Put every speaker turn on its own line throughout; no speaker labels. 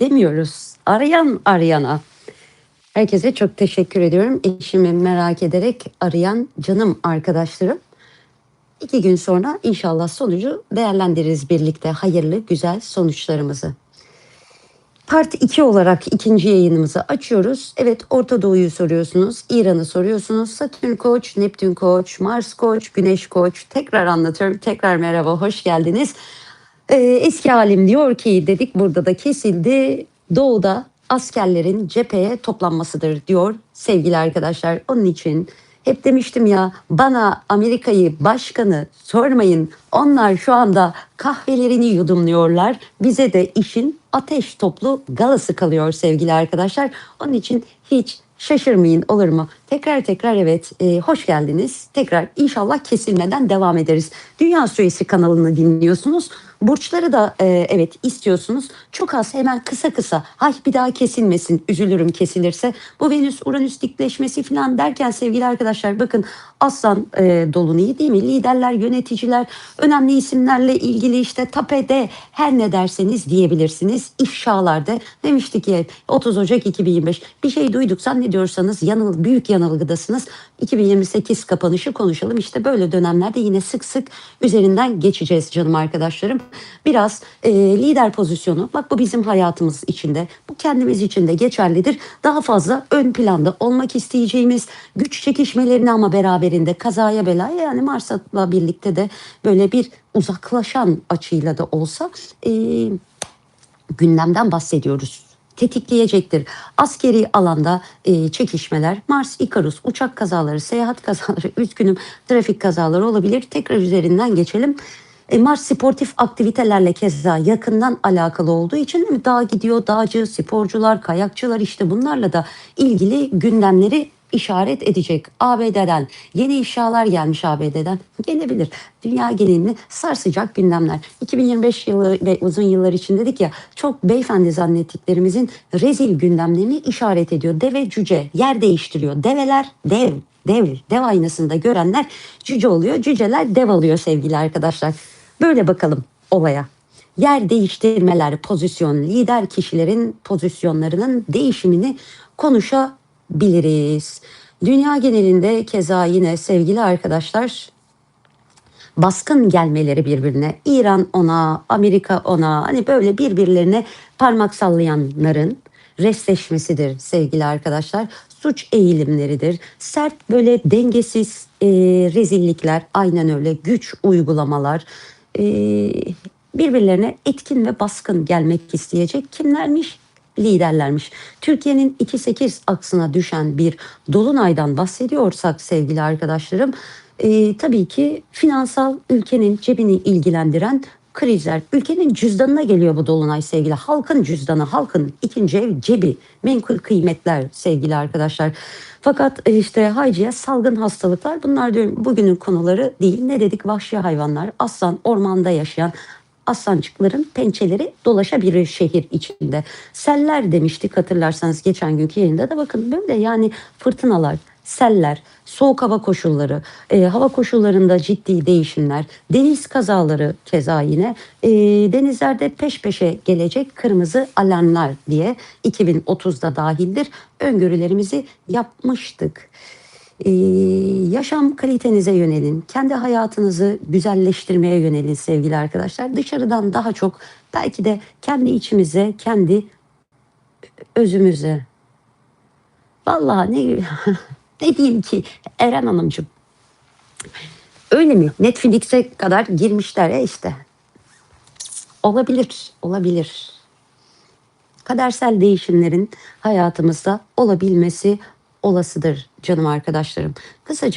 demiyoruz. Arayan arayana. Herkese çok teşekkür ediyorum. Eşimi merak ederek arayan canım arkadaşlarım. 2 gün sonra inşallah sonucu değerlendiririz birlikte hayırlı, güzel sonuçlarımızı. Part 2 olarak ikinci yayınımızı açıyoruz. Evet, Orta Doğu'yu soruyorsunuz, İran'ı soruyorsunuz. Satürn Koç, Neptün Koç, Mars Koç, Güneş Koç. Tekrar anlatıyorum, tekrar merhaba, hoş geldiniz. Eski halim diyor ki dedik burada da kesildi. Doğuda askerlerin cepheye toplanmasıdır diyor sevgili arkadaşlar. Onun için hep demiştim ya, bana Amerika'yı, başkanı sormayın. Onlar şu anda kahvelerini yudumluyorlar. Bize de işin ateş toplu galası kalıyor sevgili arkadaşlar. Onun için hiç şaşırmayın, olur mu? Tekrar tekrar evet, hoş geldiniz. Tekrar inşallah kesilmeden devam ederiz. Dünya Süresi kanalını dinliyorsunuz. Burçları da evet istiyorsunuz. Çok az, hemen kısa kısa. Hay bir daha kesilmesin, üzülürüm kesilirse. Bu Venüs Uranüs dikleşmesi falan derken sevgili arkadaşlar, bakın Aslan dolunayı değil mi? Liderler, yöneticiler, önemli isimlerle ilgili işte tapede, her ne derseniz diyebilirsiniz. İfşalarda demiştik ya, 30 Ocak 2025 bir şey duyduk zannediyorsanız büyük yanılgıdasınız. 2028 kapanışı konuşalım. İşte böyle dönemlerde yine sık sık üzerinden geçeceğiz canım arkadaşlarım. Biraz lider pozisyonu, bak bu bizim hayatımız içinde, bu kendimiz için de geçerlidir. Daha fazla ön planda olmak isteyeceğimiz, güç çekişmelerini ama beraberinde kazaya belaya, yani Mars'la birlikte de böyle bir uzaklaşan açıyla da olsa gündemden bahsediyoruz. Tetikleyecektir. Askeri alanda çekişmeler, Mars, Ikarus, uçak kazaları, seyahat kazaları, üzgünüm, trafik kazaları olabilir. Tekrar üzerinden geçelim. Mars sportif aktivitelerle keza yakından alakalı olduğu için dağ gidiyor, dağcı, sporcular, kayakçılar, işte bunlarla da ilgili gündemleri işaret edecek. ABD'den yeni ifşalar gelmiş, ABD'den gelebilir. Dünya genelini sarsacak gündemler. 2025 yılı ve uzun yıllar için dedik ya, çok beyefendi zannettiklerimizin rezil gündemlerini işaret ediyor. Deve cüce yer değiştiriyor. Develer dev aynasında görenler cüce oluyor. Cüceler dev alıyor sevgili arkadaşlar. Böyle bakalım olaya. Yer değiştirmeler, pozisyon, lider kişilerin pozisyonlarının değişimini konuşabiliriz. Dünya genelinde keza yine sevgili arkadaşlar, baskın gelmeleri birbirine, İran ona, Amerika ona, hani böyle birbirlerine parmak sallayanların restleşmesidir sevgili arkadaşlar. Suç eğilimleridir. Sert böyle dengesiz rezillikler, aynen öyle, güç uygulamalar, birbirlerine etkin ve baskın gelmek isteyecek kimlermiş? Liderlermiş. Türkiye'nin 2-8 aksına düşen bir dolunaydan bahsediyorsak sevgili arkadaşlarım, tabii ki finansal, ülkenin cebini ilgilendiren krizler, ülkenin cüzdanına geliyor bu dolunay sevgili. Halkın cüzdanı, halkın ikinci ev, cebi, menkul kıymetler sevgili arkadaşlar. Fakat işte hayciye, salgın hastalıklar, bunlar diyorum bugünün konuları değil. Ne dedik? Vahşi hayvanlar, aslan, ormanda yaşayan aslancıkların pençeleri dolaşabilir şehir içinde. Seller demiştik hatırlarsanız geçen günkü yayında da, bakın böyle yani fırtınalar, seller, soğuk hava koşulları, hava koşullarında ciddi değişimler, deniz kazaları keza yine, denizlerde peş peşe gelecek kırmızı alarmlar diye 2030'da dahildir öngörülerimizi yapmıştık. Yaşam kalitenize yönelin, kendi hayatınızı güzelleştirmeye yönelin sevgili arkadaşlar. Dışarıdan daha çok belki de kendi içimize, kendi özümüze. Vallahi ne diyeyim ki Eren Hanımcığım, öyle mi? Netflix'e kadar girmişler ya işte. Olabilir. Kadersel değişimlerin hayatımızda olabilmesi olasıdır canım arkadaşlarım.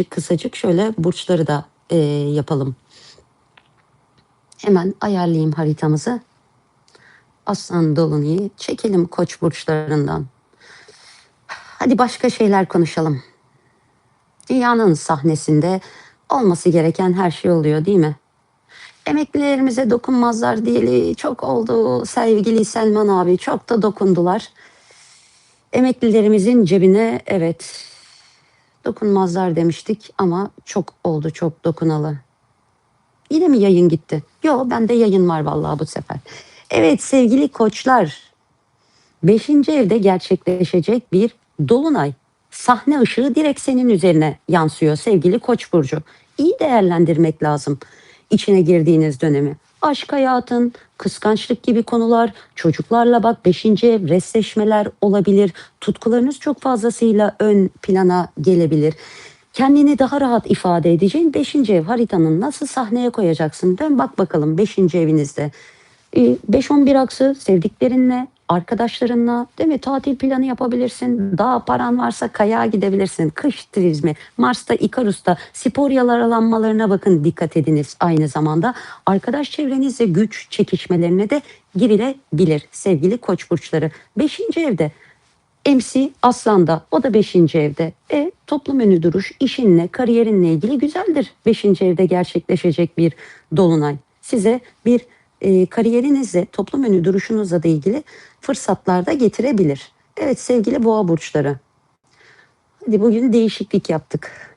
Kısacık şöyle burçları da yapalım. Hemen ayarlayayım haritamızı. Aslan dolunayı çekelim koç burçlarından. Hadi başka şeyler konuşalım. Dünyanın sahnesinde olması gereken her şey oluyor değil mi? Emeklilerimize dokunmazlar diyeli çok oldu sevgili Selman abi, çok da dokundular. Emeklilerimizin cebine evet dokunmazlar demiştik ama çok oldu, çok dokunalı. Yine mi yayın gitti? Yok, bende yayın var vallahi bu sefer. Evet sevgili koçlar, Beşinci evde gerçekleşecek bir dolunay. Sahne ışığı direkt senin üzerine yansıyor sevgili Koç burcu. İyi değerlendirmek lazım içine girdiğiniz dönemi. Aşk hayatın, kıskançlık gibi konular, çocuklarla bak beşinci ev, restleşmeler olabilir. Tutkularınız çok fazlasıyla ön plana gelebilir. Kendini daha rahat ifade edeceğin beşinci ev haritanın nasıl sahneye koyacaksın? Dön bak bakalım beşinci evinizde. 5-11 aksı sevdiklerinle, arkadaşlarınla değil mi? Tatil planı yapabilirsin. Daha paran varsa kayağa gidebilirsin. Kış turizmi, Mars'ta, Ikarus'ta spor yaralanmalarına bakın dikkat ediniz aynı zamanda. Arkadaş çevrenizle güç çekişmelerine de girilebilir sevgili Koç burçları. Beşinci evde MC Aslan'da, o da beşinci evde. Toplum önü duruş, işinle, kariyerinle ilgili güzeldir. Beşinci evde gerçekleşecek bir dolunay. Size bir kariyerinizle, toplum önü duruşunuzla da ilgili fırsatlar da getirebilir. Evet sevgili boğa burçları. Hadi bugün değişiklik yaptık.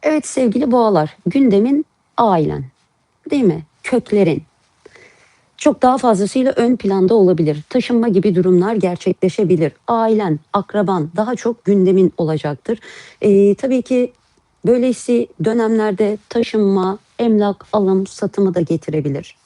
Evet sevgili boğalar, gündemin ailen, değil mi? Köklerin, çok daha fazlasıyla ön planda olabilir. Taşınma gibi durumlar gerçekleşebilir. Ailen, akraban daha çok gündemin olacaktır. Tabii ki böylesi dönemlerde taşınma, emlak, alım, satımı da getirebilir.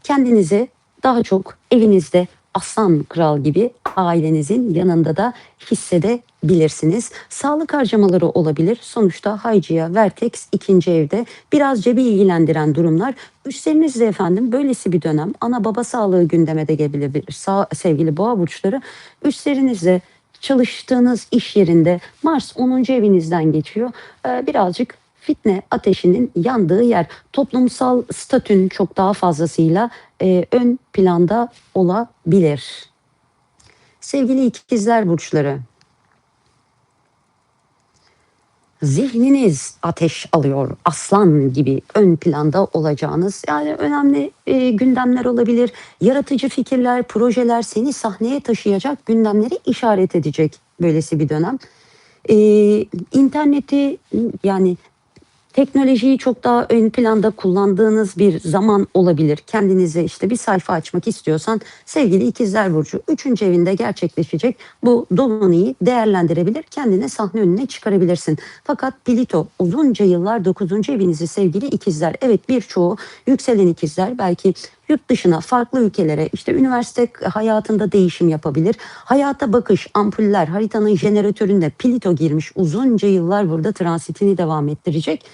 Kendinizi daha çok evinizde aslan kral gibi ailenizin yanında da hissedebilirsiniz. Sağlık harcamaları olabilir. Sonuçta Hayciya, Vertex ikinci evde biraz cebi ilgilendiren durumlar. Üstlerinizde efendim böylesi bir dönem ana baba sağlığı gündeme de gelebilir. Sevgili boğa burçları, üstlerinizde çalıştığınız iş yerinde Mars 10. evinizden geçiyor. Birazcık fitne ateşinin yandığı yer. Toplumsal statün çok daha fazlasıyla ön planda olabilir. Sevgili ikizler burçları, zihniniz ateş alıyor, aslan gibi ön planda olacağınız yani önemli gündemler olabilir. Yaratıcı fikirler, projeler seni sahneye taşıyacak gündemleri işaret edecek böylesi bir dönem. İnterneti yani teknolojiyi çok daha ön planda kullandığınız bir zaman olabilir. Kendinize işte bir sayfa açmak istiyorsan sevgili ikizler burcu 3. evinde gerçekleşecek bu dolunayı değerlendirebilir. Kendine sahne önüne çıkarabilirsin. Fakat Plüto uzunca yıllar 9. evinizi sevgili ikizler. Evet birçoğu yükselen ikizler belki yurt dışına, farklı ülkelere, işte üniversite hayatında değişim yapabilir. Hayata bakış, ampuller, haritanın jeneratöründe Plüto girmiş uzunca yıllar burada transitini devam ettirecek.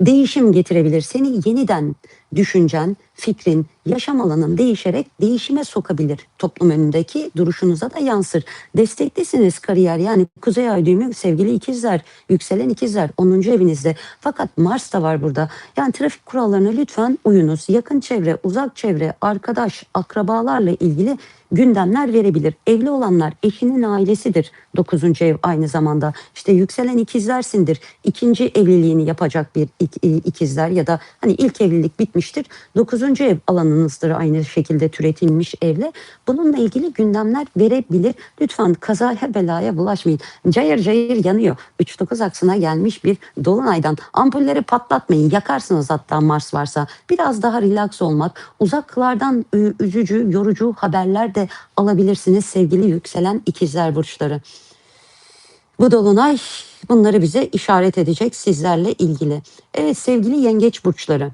Değişim getirebilir. Seni yeniden düşüncen, fikrin, yaşam alanın değişerek değişime sokabilir. Toplum önündeki duruşunuza da yansır. Desteklisiniz kariyer yani Kuzey Ay düğümü sevgili ikizler, yükselen ikizler 10. evinizde. Fakat Mars da var burada. Yani trafik kurallarına lütfen uyunuz. Yakın çevre, uzak çevre, arkadaş, akrabalarla ilgili gündemler verebilir. Evli olanlar eşinin ailesidir. 9. ev aynı zamanda. İşte yükselen ikizlersindir. İkinci evliliğini yapacak bir ikizler ya da hani ilk evlilik bitmiştir. 9. ev alanınızdır aynı şekilde türetilmiş evle. Bununla ilgili gündemler verebilir. Lütfen kazaya belaya bulaşmayın. Cayır cayır yanıyor. 3-9 aksına gelmiş bir dolunaydan. Ampulleri patlatmayın. Yakarsınız hatta Mars varsa. Biraz daha relax olmak, uzaklardan üzücü, yorucu haberler de alabilirsiniz sevgili yükselen ikizler burçları. Bu dolunay bunları bize işaret edecek sizlerle ilgili. Evet sevgili yengeç burçları.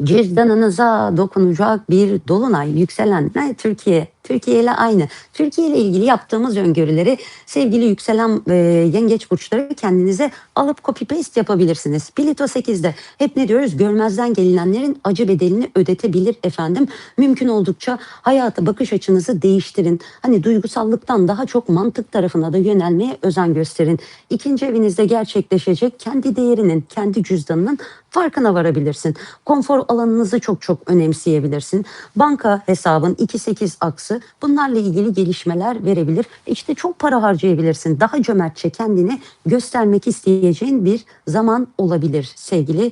Cüzdanınıza dokunacak bir dolunay yükselen ne Türkiye. Türkiye ile aynı. Türkiye ile ilgili yaptığımız öngörüleri sevgili yükselen yengeç burçları kendinize alıp copy paste yapabilirsiniz. Plüto 8'de hep ne diyoruz? Görmezden gelinenlerin acı bedelini ödetebilir efendim. Mümkün oldukça hayata bakış açınızı değiştirin. Hani duygusallıktan daha çok mantık tarafına da yönelmeye özen gösterin. İkinci evinizde gerçekleşecek kendi değerinin, kendi cüzdanının farkına varabilirsin. Konfor alanınızı çok çok önemseyebilirsin. Banka hesabın 2-8 aksı bunlarla ilgili gelişmeler verebilir. İşte çok para harcayabilirsin. Daha cömertçe kendini göstermek isteyeceğin bir zaman olabilir sevgili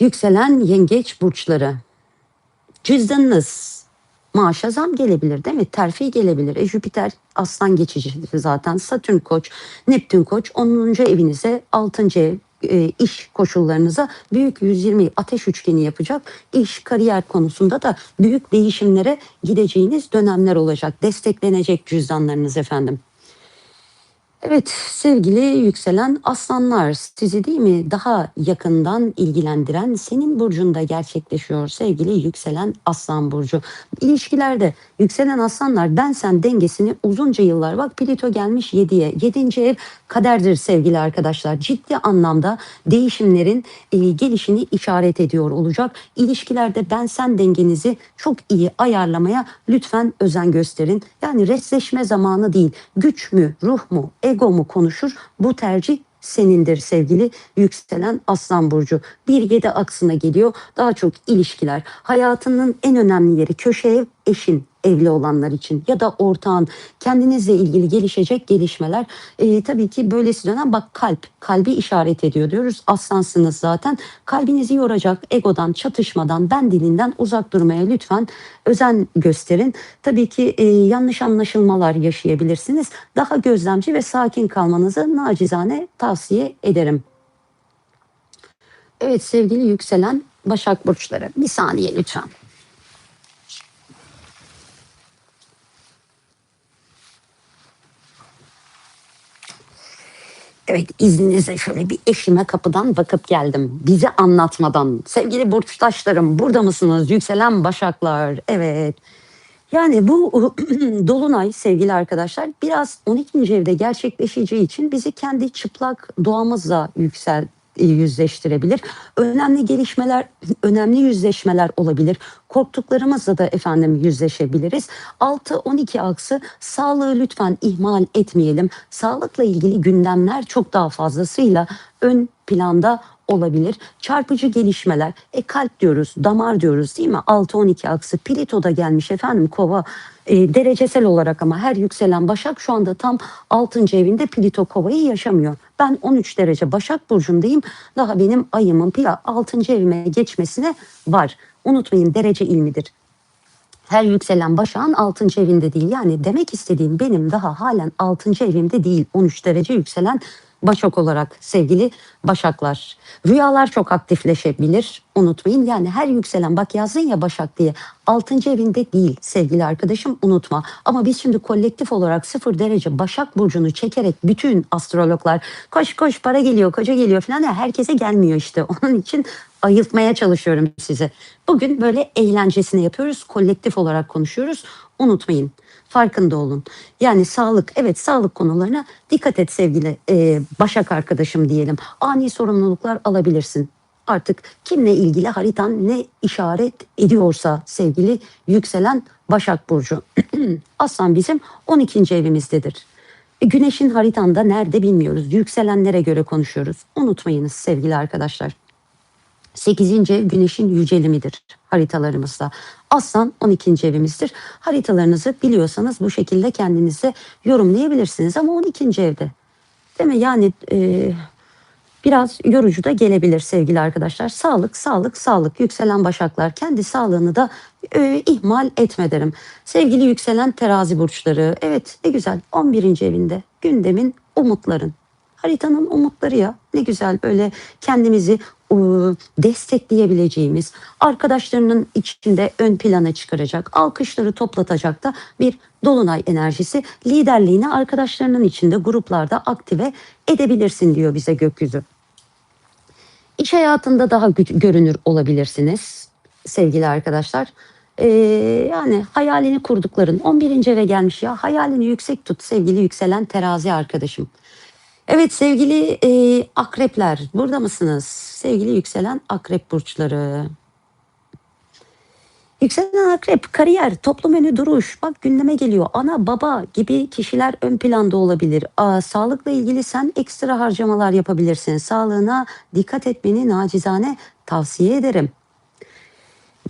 yükselen yengeç burçları. Cüzdanınız maaşa zam gelebilir değil mi? Terfi gelebilir. Jüpiter aslan geçici zaten. Satürn koç, Neptün koç 10. evinize 6. ev iş koşullarınıza büyük 120 ateş üçgeni yapacak. İş, kariyer konusunda da büyük değişimlere gideceğiniz dönemler olacak. Desteklenecek cüzdanlarınız efendim. Evet, sevgili yükselen aslanlar, sizi değil mi daha yakından ilgilendiren senin burcunda gerçekleşiyor sevgili yükselen aslan burcu. İlişkilerde yükselen aslanlar ben sen dengesini uzunca yıllar bak Plüto gelmiş 7'ye. 7. ev kaderdir sevgili arkadaşlar. Ciddi anlamda değişimlerin gelişini işaret ediyor olacak. İlişkilerde ben sen dengenizi çok iyi ayarlamaya lütfen özen gösterin. Yani resleşme zamanı değil. Güç mü, ruh mu, ego mu konuşur? Bu tercih senindir sevgili yükselen aslan burcu. 1-7 aksına geliyor. Daha çok ilişkiler. Hayatının en önemli yeri köşe ev, eşin, evli olanlar için ya da ortağın, kendinizle ilgili gelişecek gelişmeler. Tabii ki böylesi dönem bak kalbi işaret ediyor diyoruz. Aslansınız zaten. Kalbinizi yoracak egodan, çatışmadan, ben dilinden uzak durmaya lütfen özen gösterin. Tabii ki yanlış anlaşılmalar yaşayabilirsiniz. Daha gözlemci ve sakin kalmanızı nacizane tavsiye ederim. Evet sevgili yükselen Başak burçları, bir saniye lütfen. Evet, izninizle şöyle bir eşime kapıdan bakıp geldim. Bizi anlatmadan. Sevgili burçtaşlarım, burada mısınız? Yükselen Başaklar. Evet. Yani bu dolunay sevgili arkadaşlar biraz 12. evde gerçekleşeceği için bizi kendi çıplak doğamızla yüzleştirebilir. Önemli gelişmeler, önemli yüzleşmeler olabilir. Korktuklarımızla da efendim yüzleşebiliriz. 6-12 aksı sağlığı lütfen ihmal etmeyelim. Sağlıkla ilgili gündemler çok daha fazlasıyla ön planda olabilir. Çarpıcı gelişmeler. Kalp diyoruz, damar diyoruz değil mi? 6-12 aksı. Plüto'da gelmiş efendim kova. Derecesel olarak ama her yükselen Başak şu anda tam 6. evinde Plüto kovayı yaşamıyor. Ben 13 derece Başak burcundayım. Daha benim ayımın 6. evime geçmesine var. Unutmayın derece ilmidir. Her yükselen Başak'ın 6. evinde değil. Yani demek istediğim benim daha halen 6. evimde değil. 13 derece yükselen Başak olarak sevgili Başaklar. Rüyalar çok aktifleşebilir. Unutmayın yani her yükselen bak yazdın ya Başak diye 6. evinde değil sevgili arkadaşım unutma. Ama biz şimdi kolektif olarak 0 derece Başak burcunu çekerek bütün astrologlar koş koş para geliyor koca geliyor falan ya herkese gelmiyor işte. Onun için ayıltmaya çalışıyorum size. Bugün böyle eğlencesine yapıyoruz. Kolektif olarak konuşuyoruz. Unutmayın. Farkında olun. Yani sağlık, evet sağlık konularına dikkat et sevgili Başak arkadaşım diyelim. Ani sorumluluklar alabilirsin. Artık kimle ilgili haritan ne işaret ediyorsa sevgili yükselen Başak Burcu. Aslan bizim 12. evimizdedir. Güneşin haritanda nerede bilmiyoruz. Yükselenlere göre konuşuyoruz. Unutmayınız sevgili arkadaşlar. 8. ev güneşin yücelimidir haritalarımızda. Aslan 12. evimizdir. Haritalarınızı biliyorsanız bu şekilde kendinize yorumlayabilirsiniz ama 12. evde. Değil mi? Yani biraz yorucu da gelebilir sevgili arkadaşlar. Sağlık, sağlık, sağlık. Yükselen Başaklar kendi sağlığını da ihmal etme derim. Sevgili yükselen terazi burçları. Evet ne güzel 11. evinde gündemin umutların. Haritanın umutları ya ne güzel böyle kendimizi destekleyebileceğimiz, arkadaşlarının içinde ön plana çıkaracak, alkışları toplatacak da bir dolunay enerjisi. Liderliğini arkadaşlarının içinde gruplarda aktive edebilirsin diyor bize gökyüzü. İş hayatında daha görünür olabilirsiniz sevgili arkadaşlar. Yani hayalini kurdukların 11. eve gelmiş ya hayalini yüksek tut sevgili yükselen terazi arkadaşım. Evet sevgili akrepler burada mısınız? Sevgili yükselen akrep burçları. Yükselen akrep, kariyer, toplum önü duruş, bak gündeme geliyor. Ana baba gibi kişiler ön planda olabilir. Sağlıkla ilgili sen ekstra harcamalar yapabilirsin. Sağlığına dikkat etmeni nacizane tavsiye ederim.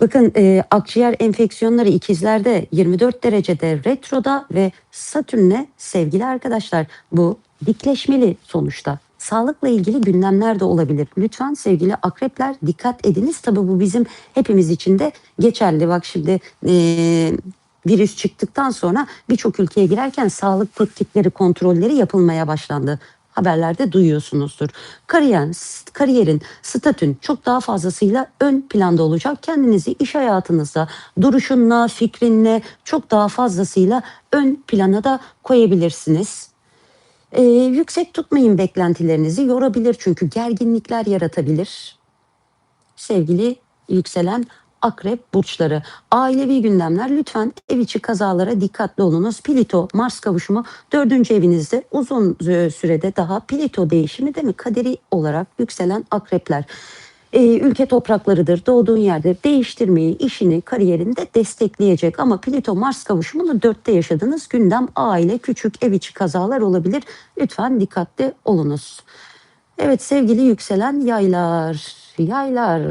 Bakın akciğer enfeksiyonları ikizlerde 24 derecede retroda ve Satürn'le sevgili arkadaşlar bu dikleşmeli sonuçta. Sağlıkla ilgili gündemler de olabilir. Lütfen sevgili akrepler dikkat ediniz. Tabii bu bizim hepimiz için de geçerli. Bak şimdi virüs çıktıktan sonra birçok ülkeye girerken sağlık tetkikleri, kontrolleri yapılmaya başlandı. haberlerde duyuyorsunuzdur. Kariyerin, statün çok daha fazlasıyla ön planda olacak. Kendinizi iş hayatınızda duruşunla, fikrinle çok daha fazlasıyla ön plana da koyabilirsiniz. Yüksek tutmayın beklentilerinizi, yorabilir çünkü gerginlikler yaratabilir. Sevgili yükselen akrep burçları, ailevi gündemler, lütfen ev içi kazalara dikkatli olunuz. Plüto Mars kavuşumu 4. evinizde, uzun sürede daha Plüto değişimi değil mi? Kaderi olarak yükselen akrepler. Ülke topraklarıdır, doğduğun yerde değiştirmeyi, işini, kariyerini de destekleyecek. Ama Plüto Mars kavuşumunu 4'te yaşadığınız gündem, aile, küçük ev içi kazalar olabilir. Lütfen dikkatli olunuz. Evet sevgili yükselen yaylar, yaylar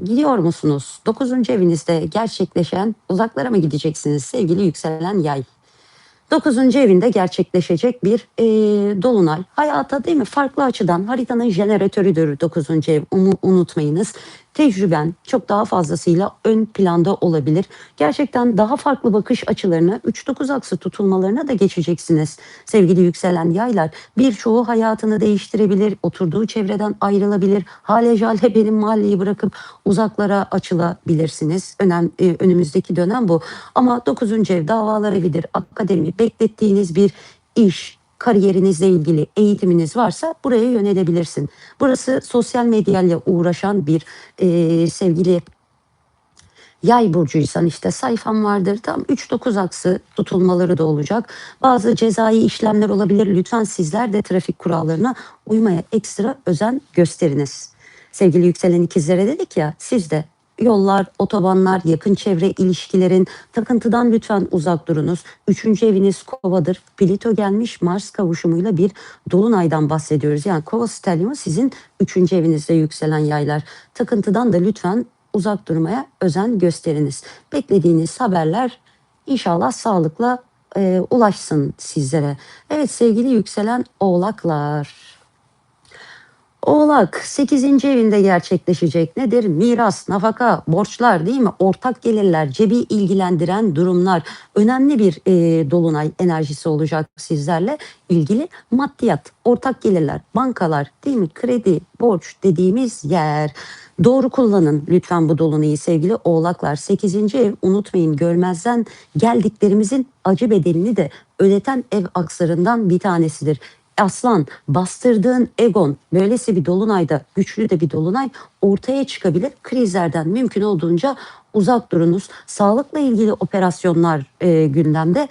gidiyor musunuz? 9. evinizde gerçekleşen, uzaklara mı gideceksiniz sevgili yükselen yay? 9. evinde gerçekleşecek bir dolunay. Hayata değil mi? Farklı açıdan haritanın jeneratörüdür 9. ev. Unutmayınız. Tecrüben çok daha fazlasıyla ön planda olabilir. Gerçekten daha farklı bakış açılarına, 3-9 aksı tutulmalarına da geçeceksiniz. Sevgili yükselen yaylar, birçoğu hayatını değiştirebilir, oturduğu çevreden ayrılabilir, hale jale benim mahalleyi bırakıp uzaklara açılabilirsiniz. Önümüzdeki dönem bu. Ama 9. ev davalar evidir, akademi, beklettiğiniz bir iş, kariyerinizle ilgili eğitiminiz varsa buraya yönelebilirsin. Burası sosyal medyayla uğraşan bir sevgili yay burcuysan işte sayfam vardır. Tam 3-9 aksı tutulmaları da olacak. Bazı cezai işlemler olabilir. Lütfen sizler de trafik kurallarına uymaya ekstra özen gösteriniz. Sevgili yükselen ikizlere dedik ya, siz de yollar, otobanlar, yakın çevre ilişkilerin, takıntıdan lütfen uzak durunuz. 3. eviniz kovadır. Plüto gelmiş, Mars kavuşumuyla bir dolunaydan bahsediyoruz. Yani kova stelyumu sizin 3. evinizde yükselen yaylar. Takıntıdan da lütfen uzak durmaya özen gösteriniz. Beklediğiniz haberler inşallah sağlıkla ulaşsın sizlere. Evet sevgili yükselen oğlaklar. Oğlak 8. evinde gerçekleşecek. Nedir? Miras, nafaka, borçlar değil mi? Ortak gelirler, cebi ilgilendiren durumlar. Önemli bir dolunay enerjisi olacak sizlerle ilgili. Maddiyat, ortak gelirler, bankalar değil mi? Kredi, borç dediğimiz yer. Doğru kullanın lütfen bu dolunayı sevgili oğlaklar. 8. ev, unutmayın, görmezden geldiklerimizin acı bedelini de ödeten ev akslarından bir tanesidir. Aslan, bastırdığın egon böylesi bir dolunayda, güçlü de bir dolunay ortaya çıkabilir. Krizlerden mümkün olduğunca uzak durunuz. Sağlıkla ilgili operasyonlar gündemde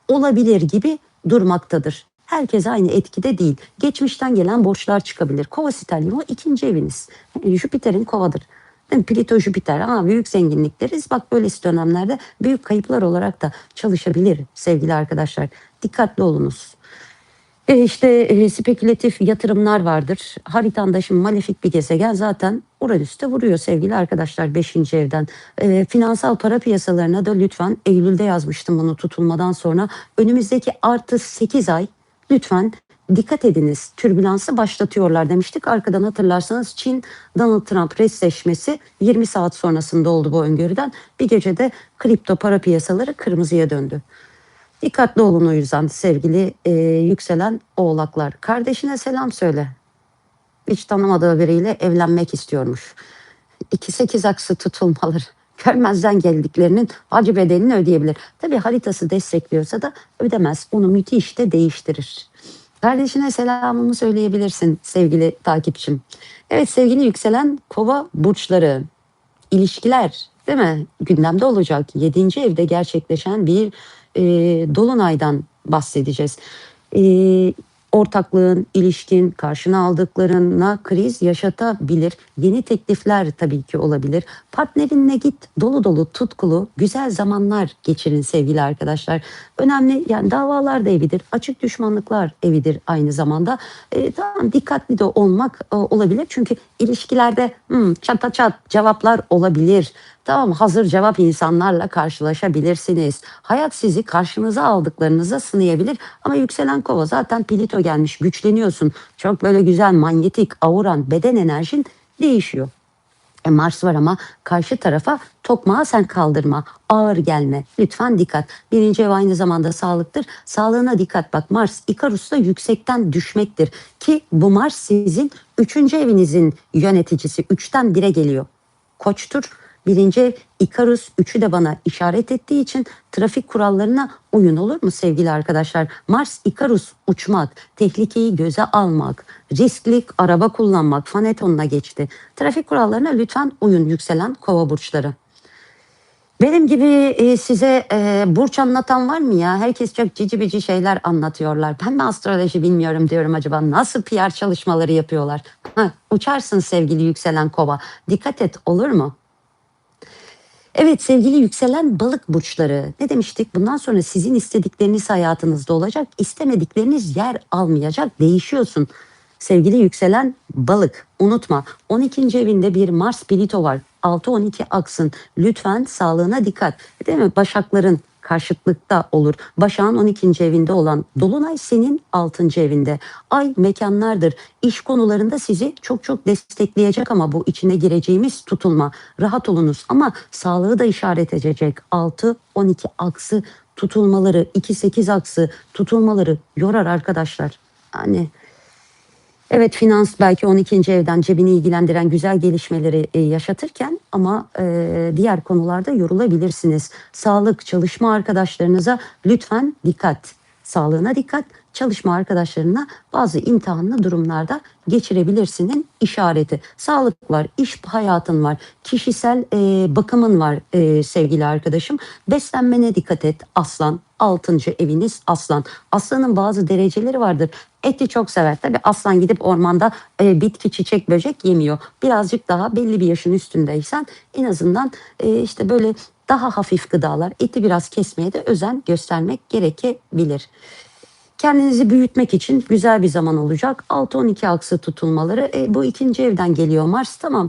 olabilir gibi durmaktadır. Herkes aynı etkide değil. Geçmişten gelen borçlar çıkabilir. Kova stelyumu 2. eviniz. Jüpiter'in kovadır. Plüto Jüpiter, büyük zenginlikleriz. Bak böylesi dönemlerde büyük kayıplar olarak da çalışabilir sevgili arkadaşlar. Dikkatli olunuz. Spekülatif yatırımlar vardır. Haritanda şimdi malefik bir gezegen zaten Uranüs'te vuruyor sevgili arkadaşlar 5. evden. Finansal para piyasalarına da lütfen, Eylül'de yazmıştım bunu tutulmadan sonra, önümüzdeki artı 8 ay lütfen dikkat ediniz. Türbülansı başlatıyorlar demiştik. Arkadan hatırlarsanız Çin Donald Trump restleşmesi 20 saat sonrasında oldu bu öngörüden. Bir gecede kripto para piyasaları kırmızıya döndü. Dikkatli olun o yüzden sevgili yükselen oğlaklar. Kardeşine selam söyle. Hiç tanımadığı biriyle evlenmek istiyormuş. 2-8 aksı tutulmaları. Görmezden geldiklerinin acı bedelini ödeyebilir. Tabii haritası destekliyorsa da ödemez. Onu müthiş de değiştirir. Kardeşine selamımı söyleyebilirsin sevgili takipçim. Evet sevgili yükselen kova burçları. İlişkiler değil mi? Gündemde olacak 7. evde gerçekleşen bir dolunaydan bahsedeceğiz. Ortaklığın, ilişkin, karşına aldıklarına kriz yaşatabilir. Yeni teklifler tabii ki olabilir. Partnerinle git, dolu dolu, tutkulu, güzel zamanlar geçirin sevgili arkadaşlar. Önemli, yani davalar da evidir, açık düşmanlıklar evidir aynı zamanda. Tamam, dikkatli de olmak olabilir. Çünkü ilişkilerde çata çat cevaplar olabilir. Tamam, hazır cevap insanlarla karşılaşabilirsiniz. Hayat sizi karşınıza aldıklarınıza sınayabilir. Ama yükselen kova zaten Plüto gelmiş, güçleniyorsun. Çok böyle güzel manyetik, auran, beden enerjin değişiyor. Mars var ama karşı tarafa tokmağı sen kaldırma, ağır gelme. Lütfen dikkat. Birinci ev aynı zamanda sağlıktır. Sağlığına dikkat. Bak Mars Ikarus'ta yüksekten düşmektir. Ki bu Mars sizin 3. evinizin yöneticisi. 3'ten 1'e geliyor. Koçtur. Birinci ev Ikarus 3'ü de bana işaret ettiği için trafik kurallarına uyun, olur mu sevgili arkadaşlar? Mars Ikarus uçmak, tehlikeyi göze almak, riskli araba kullanmak Faneton'una geçti. Trafik kurallarına lütfen uyun yükselen kova burçları. Benim gibi size burç anlatan var mı ya? Herkes çok cici bici şeyler anlatıyorlar. Ben mi astroloji bilmiyorum diyorum acaba. Nasıl PR çalışmaları yapıyorlar? Uçarsın sevgili yükselen kova. Dikkat et, olur mu? Evet sevgili yükselen balık burçları, ne demiştik? Bundan sonra sizin istedikleriniz hayatınızda olacak, istemedikleriniz yer almayacak, değişiyorsun. Sevgili yükselen balık, unutma 12. evinde bir Mars Plüto var. 6-12 aksın. Lütfen sağlığına dikkat. Değil mi? Başakların karşıtlıkta olur. Başak'ın 12. evinde olan Dolunay senin 6. evinde. Ay mekanlardır. İş konularında sizi çok çok destekleyecek ama bu içine gireceğimiz tutulma. Rahat olunuz ama sağlığı da işaret edecek. 6-12 aksı tutulmaları, 2-8 aksı tutulmaları yorar arkadaşlar. Yani evet finans belki 12. evden cebini ilgilendiren güzel gelişmeleri yaşatırken ama diğer konularda yorulabilirsiniz. Sağlık, çalışma arkadaşlarınıza lütfen dikkat. Sağlığına dikkat, çalışma arkadaşlarına bazı imtihanlı durumlarda geçirebilirsinin işareti. Sağlık var, iş hayatın var, kişisel bakımın var sevgili arkadaşım. Beslenmene dikkat et aslan. 6. eviniz aslan. Aslanın bazı dereceleri vardır. Eti çok sever. Tabii aslan gidip ormanda bitki, çiçek, böcek yemiyor. Birazcık daha belli bir yaşın üstündeysen en azından işte böyle daha hafif gıdalar, eti biraz kesmeye de özen göstermek gerekebilir. Kendinizi büyütmek için güzel bir zaman olacak. 6-12 aksı tutulmaları. Bu 2. evden geliyor Mars. Tamam.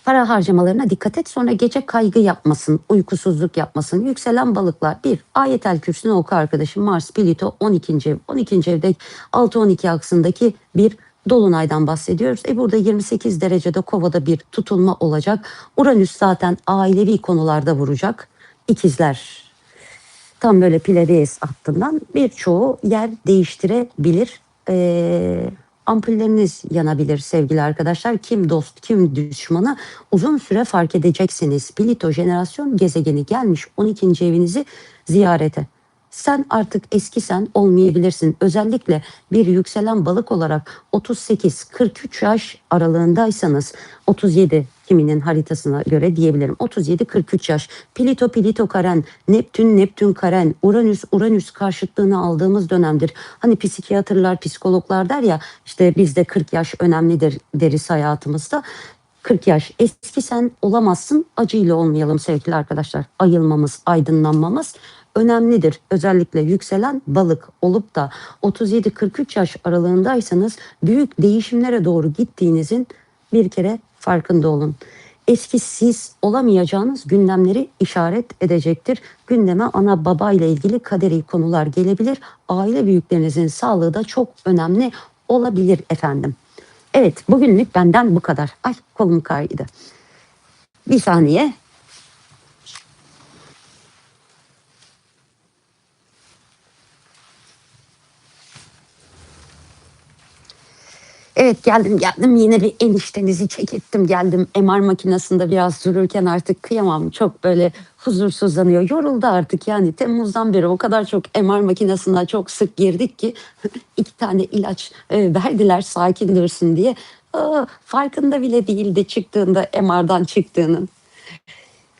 Para harcamalarına dikkat et. Sonra gece kaygı yapmasın, uykusuzluk yapmasın. Yükselen balıklar. 1. Ayetel Kürsü'nü oku arkadaşım. Mars, Plüto 12. ev. 12. evde 6-12 aksındaki bir dolunaydan bahsediyoruz. Burada 28 derecede kovada bir tutulma olacak. Uranüs zaten ailevi konularda vuracak. İkizler. Tam böyle Pleiades hattından birçoğu yer değiştirebilir. Ampulleriniz yanabilir sevgili arkadaşlar. Kim dost, kim düşmanı uzun süre fark edeceksiniz. Plüto jenerasyon gezegeni gelmiş 12. evinizi ziyarete. Sen artık eski sen olmayabilirsin. Özellikle bir yükselen balık olarak 38-43 yaş aralığındaysanız 37 kiminin haritasına göre diyebilirim. 37-43 yaş. Plüto karen, Neptün karen, Uranüs karşıtlığını aldığımız dönemdir. Hani psikiyatrlar, psikologlar der ya işte bizde 40 yaş önemlidir deriz hayatımızda. 40 yaş eski sen olamazsın, acıyla olmayalım sevgili arkadaşlar. Ayılmamız, aydınlanmamız önemlidir. Özellikle yükselen balık olup da 37-43 yaş aralığındaysanız büyük değişimlere doğru gittiğinizin bir kere farkında olun. Eski siz olamayacağınız gündemleri işaret edecektir. Gündeme ana baba ile ilgili kaderi konular gelebilir. Aile büyüklerinizin sağlığı da çok önemli olabilir efendim. Evet bugünlük benden bu kadar. Ay kolum kaydı. Bir saniye. Evet geldim yine bir eniştenizi çekettim geldim. MR makinesinde biraz dururken artık kıyamam. Çok böyle huzursuzlanıyor. Yoruldu artık yani Temmuz'dan beri o kadar çok MR makinesine çok sık girdik ki 2 tane ilaç verdiler sakin dursun diye. Farkında bile değildi çıktığında MR'dan çıktığının.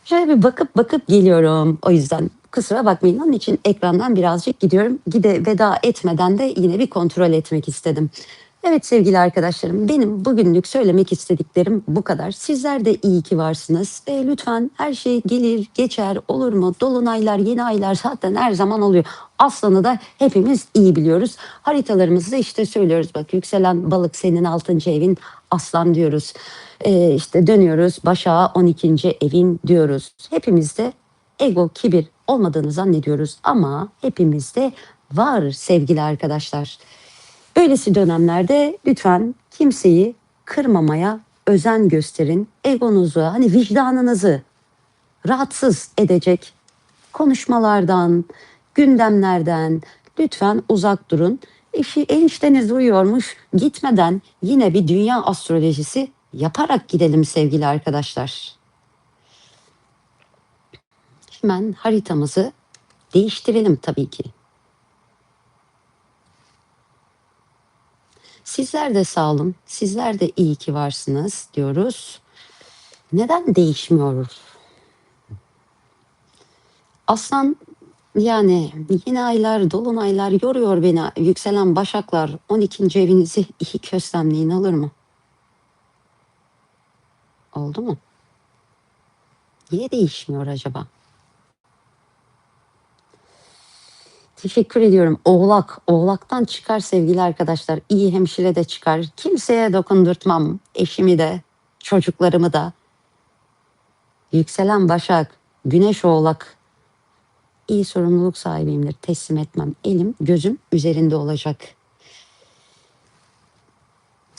Şöyle bir bakıp geliyorum o yüzden. Kusura bakmayın onun için ekrandan birazcık gidiyorum. Veda etmeden de yine bir kontrol etmek istedim. Evet sevgili arkadaşlarım benim bugünlük söylemek istediklerim bu kadar. Sizler de iyi ki varsınız. Lütfen her şey gelir geçer olur mu? Dolunaylar yeni aylar zaten her zaman oluyor. Aslanı da hepimiz iyi biliyoruz. Haritalarımızda işte söylüyoruz bak yükselen balık senin 6. evin aslan diyoruz. İşte dönüyoruz Başak'a 12. evin diyoruz. Hepimizde ego kibir olmadığını zannediyoruz ama hepimizde var sevgili arkadaşlar. Böylesi dönemlerde lütfen kimseyi kırmamaya özen gösterin. Egonuzu, hani vicdanınızı rahatsız edecek konuşmalardan, gündemlerden lütfen uzak durun. Enişteniz uyuyormuş, gitmeden yine bir dünya astrolojisi yaparak gidelim sevgili arkadaşlar. Hemen haritamızı değiştirelim tabii ki. Sizler de sağ olun, sizler de iyi ki varsınız diyoruz. Neden değişmiyor? Aslan, yani yeni aylar, dolunaylar yoruyor beni. Yükselen Başaklar 12. evinizi iyi köstemleyin, alır mı? Oldu mu? Niye değişmiyor acaba? Teşekkür ediyorum. Oğlak, oğlaktan çıkar sevgili arkadaşlar. İyi hemşire de çıkar. Kimseye dokundurtmam. Eşimi de, çocuklarımı da. Yükselen Başak, Güneş Oğlak. İyi sorumluluk sahibiyimdir. Teslim etmem. Elim, gözüm üzerinde olacak.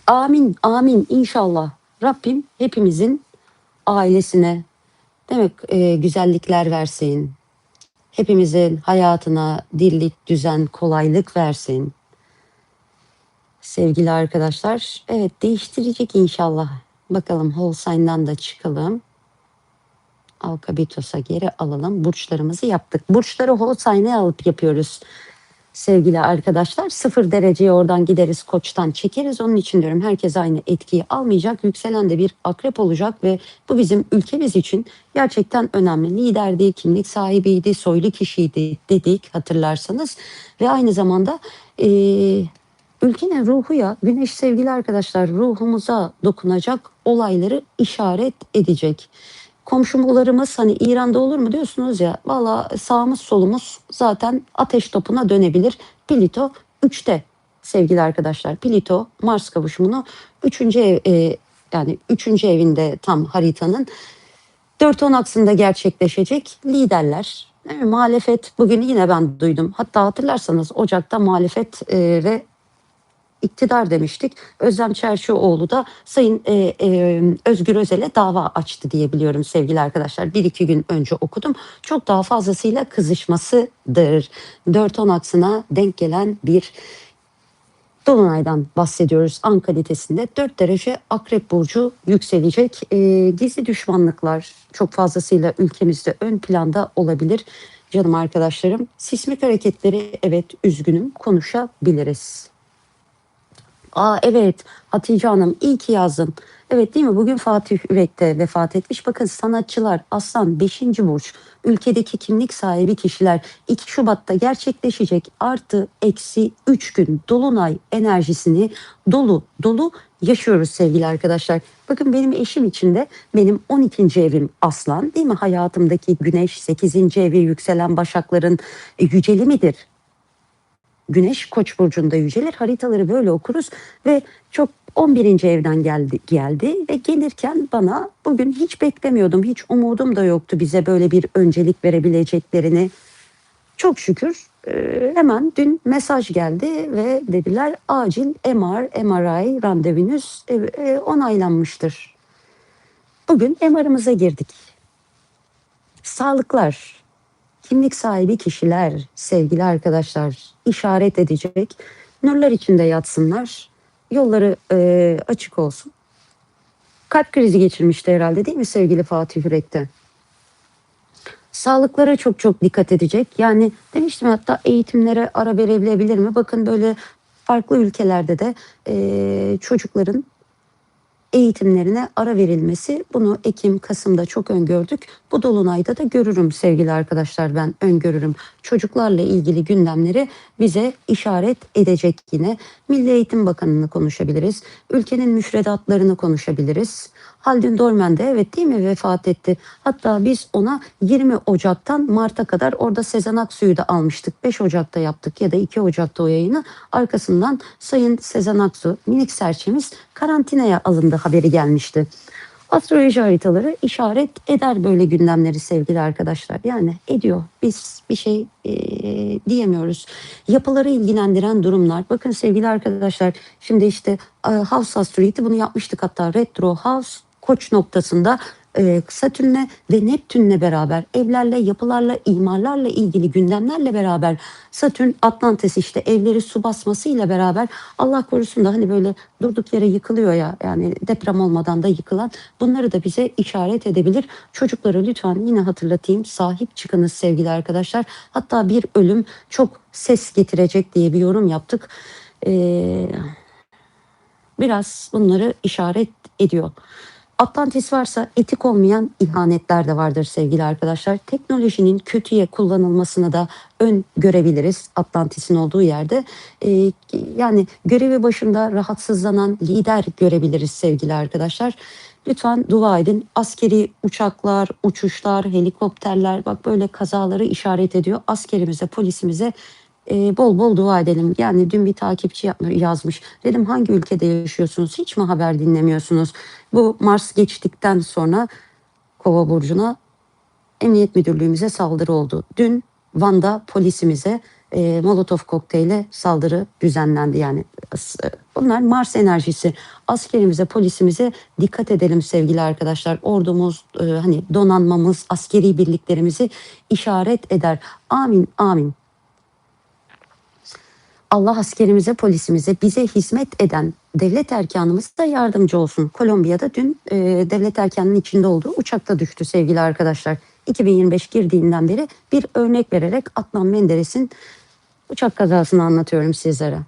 Amin, amin inşallah. Rabbim hepimizin ailesine demek güzellikler versin. Hepimizin hayatına dirlik, düzen, kolaylık versin. Sevgili arkadaşlar, evet değiştirecek inşallah. Bakalım Holstein'dan da çıkalım. Alkabitos'a geri alalım. Burçlarımızı yaptık. Burçları Holstein'e alıp yapıyoruz. Sevgili arkadaşlar 0 dereceye oradan gideriz, Koç'tan çekeriz. Onun için diyorum, herkes aynı etkiyi almayacak. Yükselen de bir akrep olacak ve bu bizim ülkemiz için gerçekten önemli. Liderdi, kimlik sahibiydi, soylu kişiydi dedik hatırlarsanız. Ve aynı zamanda ülkenin ruhu ya, Güneş sevgili arkadaşlar ruhumuza dokunacak olayları işaret edecek. Komşularımız hani İran'da olur mu diyorsunuz ya, valla sağımız solumuz zaten ateş topuna dönebilir. Plüto 3'te sevgili arkadaşlar. Plüto Mars kavuşumunu 3. yani 3. evinde tam haritanın 4-10 aksında gerçekleşecek. Liderler, muhalefet, bugün yine ben duydum. Hatta hatırlarsanız Ocak'ta muhalefet ve iktidar demiştik. Özlem Çerşioğlu da Sayın Özgür Özel'e dava açtı diye biliyorum sevgili arkadaşlar. 1-2 gün önce okudum. Çok daha fazlasıyla kızışmasıdır. 4-10 aksına denk gelen bir dolunaydan bahsediyoruz. An kalitesinde 4 derece Akrep Burcu yükselecek. Gizli düşmanlıklar çok fazlasıyla ülkemizde ön planda olabilir. Canım arkadaşlarım, sismik hareketleri, evet üzgünüm, konuşabiliriz. Evet Hatice Hanım, iyi ki yazdın. Evet değil mi? Bugün Fatih Ürek de vefat etmiş. Bakın sanatçılar, Aslan 5. burç, ülkedeki kimlik sahibi kişiler 2 Şubat'ta gerçekleşecek artı eksi 3 gün dolunay enerjisini dolu dolu yaşıyoruz sevgili arkadaşlar. Bakın benim eşim için de benim 12. evim Aslan değil mi? Hayatımdaki Güneş 8. evi yükselen Başakların yüceli midir? Güneş Koç burcunda yücelir. Haritaları böyle okuruz ve çok 11. evden geldi ve gelirken bana bugün hiç beklemiyordum. Hiç umudum da yoktu bize böyle bir öncelik verebileceklerini. Çok şükür hemen dün mesaj geldi ve dediler acil MRI randevunuz onaylanmıştır. Bugün MR'ımıza girdik. Sağlıklar, kimlik sahibi kişiler, sevgili arkadaşlar, işaret edecek. Nurlar içinde yatsınlar. Yolları açık olsun. Kalp krizi geçirmişti herhalde değil mi sevgili Fatih Yürek'te? Sağlıklara çok çok dikkat edecek. Yani demiştim hatta eğitimlere ara verebilir mi? Bakın böyle farklı ülkelerde de çocukların eğitimlerine ara verilmesi, bunu Ekim, Kasım'da çok öngördük. Bu dolunayda da görürüm sevgili arkadaşlar, ben öngörürüm. Çocuklarla ilgili gündemleri bize işaret edecek yine. Milli Eğitim Bakanı'nı konuşabiliriz. Ülkenin müfredatlarını konuşabiliriz. Haldun Dorman de evet değil mi vefat etti. Hatta biz ona 20 Ocak'tan Mart'a kadar orada Sezen Aksu'yu da almıştık. 5 Ocak'ta yaptık ya da 2 Ocak'ta o yayını. Arkasından Sayın Sezen Aksu, minik serçemiz karantinaya alındı haberi gelmişti. Astroloji haritaları işaret eder böyle gündemleri sevgili arkadaşlar. Yani ediyor. Biz bir şey diyemiyoruz. Yapıları ilgilendiren durumlar. Bakın sevgili arkadaşlar, şimdi işte House Astroloji bunu yapmıştık, hatta Retro House Koç noktasında Satürn'le ve Neptün'le beraber evlerle, yapılarla, imarlarla ilgili gündemlerle beraber Satürn Atlantis, işte evleri su basmasıyla beraber, Allah korusun da hani böyle durduk yere yıkılıyor ya, yani deprem olmadan da yıkılan, bunları da bize işaret edebilir. Çocuklara lütfen yine hatırlatayım, sahip çıkınız sevgili arkadaşlar. Hatta bir ölüm çok ses getirecek diye bir yorum yaptık. Biraz bunları işaret ediyor. Atlantis varsa etik olmayan ihanetler de vardır sevgili arkadaşlar. Teknolojinin kötüye kullanılmasını da ön görebiliriz Atlantis'in olduğu yerde. Yani görevi başında rahatsızlanan lider görebiliriz sevgili arkadaşlar. Lütfen dua edin. Askeri uçaklar, uçuşlar, helikopterler, bak böyle kazaları işaret ediyor. Askerimize, polisimize bol bol dua edelim. Yani dün bir takipçi yazmış. Dedim hangi ülkede yaşıyorsunuz? Hiç mi haber dinlemiyorsunuz? Bu Mars geçtikten sonra Kova burcuna Emniyet Müdürlüğümüze saldırı oldu. Dün Van'da polisimize Molotov kokteyle saldırı düzenlendi. Yani bunlar Mars enerjisi. Askerimize, polisimize dikkat edelim sevgili arkadaşlar. Ordumuz, hani donanmamız, askeri birliklerimizi işaret eder. Amin, amin. Allah askerimize, polisimize, bize hizmet eden devlet erkanımız da yardımcı olsun. Kolombiya'da dün devlet erkanının içinde olduğu uçakta düştü sevgili arkadaşlar. 2025 girdiğinden beri bir örnek vererek Adnan Menderes'in uçak kazasını anlatıyorum sizlere.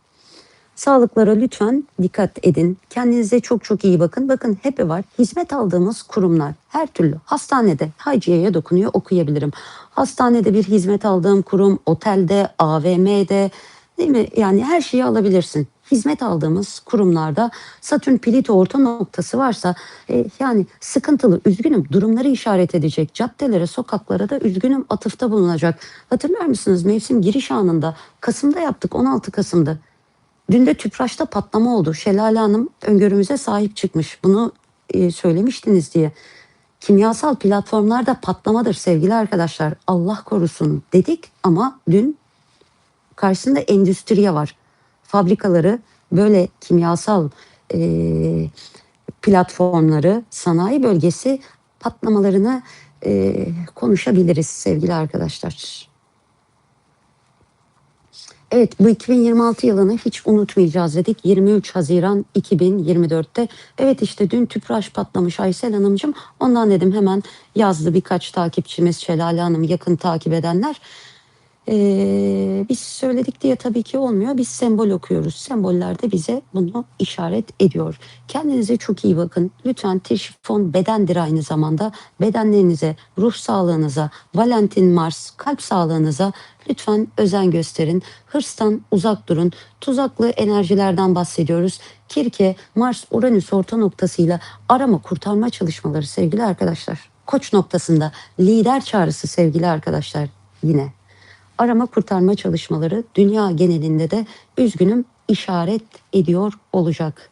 Sağlıklara lütfen dikkat edin. Kendinize çok çok iyi bakın. Bakın HEP'i var. Hizmet aldığımız kurumlar her türlü. Hastanede Haciye'ye dokunuyor, okuyabilirim. Hastanede bir hizmet aldığım kurum, otelde, AVM'de, değil mi? Yani her şeyi alabilirsin. Hizmet aldığımız kurumlarda Satürn Plüto orta noktası varsa yani sıkıntılı, üzgünüm durumları işaret edecek. Caddelere, sokaklara da üzgünüm atıfta bulunacak. Hatırlar mısınız mevsim giriş anında Kasım'da yaptık, 16 Kasım'da. Dün de Tüpraş'ta patlama oldu. Şelale Hanım öngörümüze sahip çıkmış. Bunu söylemiştiniz diye. Kimyasal platformlarda patlamadır sevgili arkadaşlar. Allah korusun dedik ama dün karşısında endüstriye var. Fabrikaları, böyle kimyasal platformları, sanayi bölgesi patlamalarını konuşabiliriz sevgili arkadaşlar. Evet, bu 2026 yılını hiç unutmayacağız dedik. 23 Haziran 2024'te. Evet, işte dün Tüpraş patlamış Aysel Hanımcığım. Ondan dedim, hemen yazdı birkaç takipçimiz, Şelale Hanım yakın takip edenler. Biz söyledik diye tabii ki olmuyor. Biz sembol okuyoruz. Semboller de bize bunu işaret ediyor. Kendinize çok iyi bakın. Lütfen Trişifon bedendir aynı zamanda. Bedenlerinize, ruh sağlığınıza, Valentin Mars, kalp sağlığınıza lütfen özen gösterin. Hırstan uzak durun. Tuzaklı enerjilerden bahsediyoruz. Kirke, Mars, Uranüs orta noktasıyla arama kurtarma çalışmaları sevgili arkadaşlar. Koç noktasında lider çağrısı sevgili arkadaşlar yine. Arama kurtarma çalışmaları dünya genelinde de üzgünüm işaret ediyor olacak.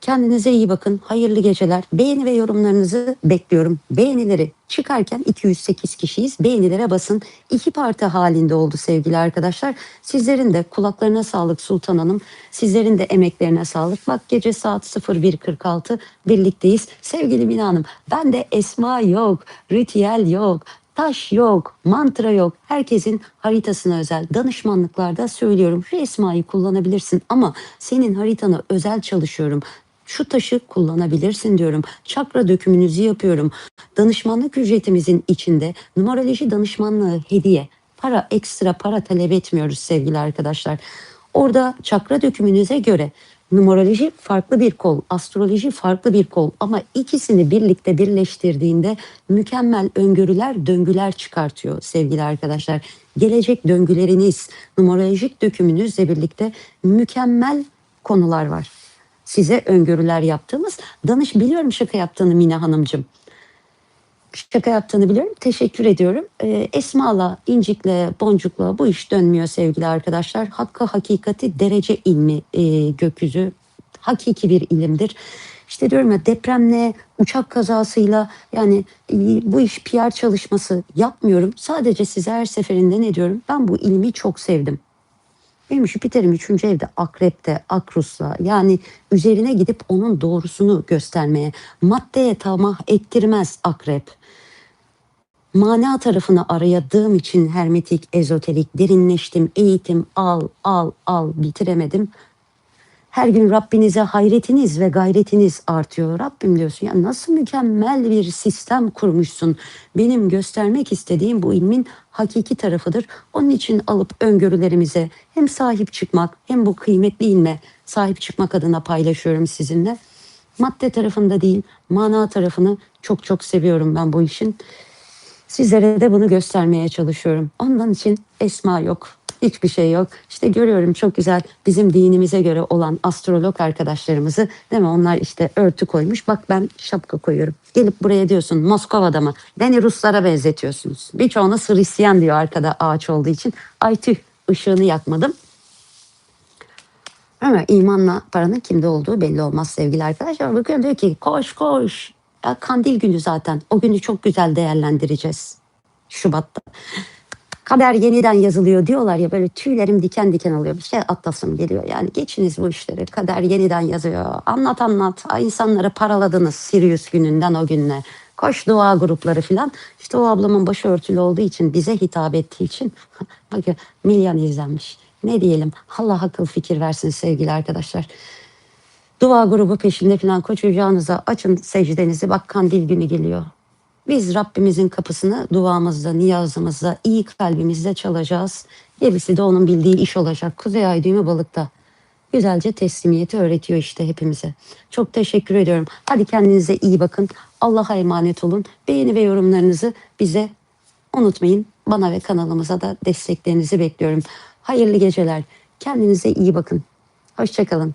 Kendinize iyi bakın. Hayırlı geceler. Beğeni ve yorumlarınızı bekliyorum. Beğenileri çıkarken 208 kişiyiz. Beğenilere basın. 2 parti halinde oldu sevgili arkadaşlar. Sizlerin de kulaklarına sağlık Sultan Hanım. Sizlerin de emeklerine sağlık. Bak gece saat 01.46 birlikteyiz. Sevgili Mina Hanım, ben de esma yok, ritüel yok, taş yok, mantra yok. Herkesin haritasına özel. Danışmanlıklarda söylüyorum. Şu esmayı kullanabilirsin ama senin haritana özel çalışıyorum. Şu taşı kullanabilirsin diyorum. Çakra dökümünüzü yapıyorum. Danışmanlık ücretimizin içinde numeroloji danışmanlığı hediye. Para, ekstra para talep etmiyoruz sevgili arkadaşlar. Orada çakra dökümünüze göre numeroloji farklı bir kol, astroloji farklı bir kol ama ikisini birlikte birleştirdiğinde mükemmel öngörüler, döngüler çıkartıyor sevgili arkadaşlar. Gelecek döngüleriniz, numerolojik dökümünüzle birlikte mükemmel konular var. Size öngörüler yaptığımız, biliyorum şaka yaptığını Mina Hanımcığım. Şaka yaptığını biliyorum. Teşekkür ediyorum. Esma'la, incikle, boncukla bu iş dönmüyor sevgili arkadaşlar. Hakkı, hakikati, derece ilmi gökyüzü hakiki bir ilimdir. İşte diyorum ya, depremle, uçak kazasıyla, yani bu iş PR çalışması yapmıyorum. Sadece size her seferinde ne diyorum? Ben bu ilmi çok sevdim. Benim Jüpiter'im 3. evde, Akrep'te, Akrus'la, yani üzerine gidip onun doğrusunu göstermeye, maddeye tamah ettirmez Akrep. Mana tarafını arayadığım için hermetik, ezoterik, derinleştim, eğitim, al, bitiremedim. Her gün Rabbinize hayretiniz ve gayretiniz artıyor. Rabbim diyorsun ya, nasıl mükemmel bir sistem kurmuşsun. Benim göstermek istediğim bu ilmin hakiki tarafıdır. Onun için alıp öngörülerimize hem sahip çıkmak hem bu kıymetli ilme sahip çıkmak adına paylaşıyorum sizinle. Madde tarafında değil, mana tarafını çok çok seviyorum ben bu işin. Sizlere de bunu göstermeye çalışıyorum. Ondan için esma yok. Hiçbir şey yok. İşte görüyorum çok güzel bizim dinimize göre olan astrolog arkadaşlarımızı, değil mi? Onlar işte örtü koymuş. Bak ben şapka koyuyorum. Gelip buraya diyorsun Moskova'da mı? Beni Ruslara benzetiyorsunuz. Birçoğuna Hristiyan diyor arkada ağaç olduğu için. Ay tüh, ışığını yakmadım. Ama imanla paranın kimde olduğu belli olmaz sevgili arkadaşlar. Bakıyorum diyor ki koş koş. Ya kandil günü zaten. O günü çok güzel değerlendireceğiz. Şubat'ta. Kader yeniden yazılıyor diyorlar ya, böyle tüylerim diken diken oluyor. Bir şey atlasım geliyor. Yani geçiniz bu işleri. Kader yeniden yazıyor. Anlat. Ay, insanları paraladınız Sirius gününden o gününe. Koş dua grupları filan. İşte o ablamın başı örtülü olduğu için, bize hitap ettiği için bakın milyon izlenmiş. Ne diyelim? Allah akıl fikir versin sevgili arkadaşlar. Dua grubu peşinde falan koşacağınıza açın secdenizi. Bak kandil günü geliyor. Biz Rabbimizin kapısını duamızda, niyazımızda, iyi kalbimizle çalacağız. Gerisi de onun bildiği iş olacak. Kuzey ay düğümü balıkta. Güzelce teslimiyeti öğretiyor işte hepimize. Çok teşekkür ediyorum. Hadi kendinize iyi bakın. Allah'a emanet olun. Beğeni ve yorumlarınızı bize unutmayın. Bana ve kanalımıza da desteklerinizi bekliyorum. Hayırlı geceler. Kendinize iyi bakın. Hoşça kalın.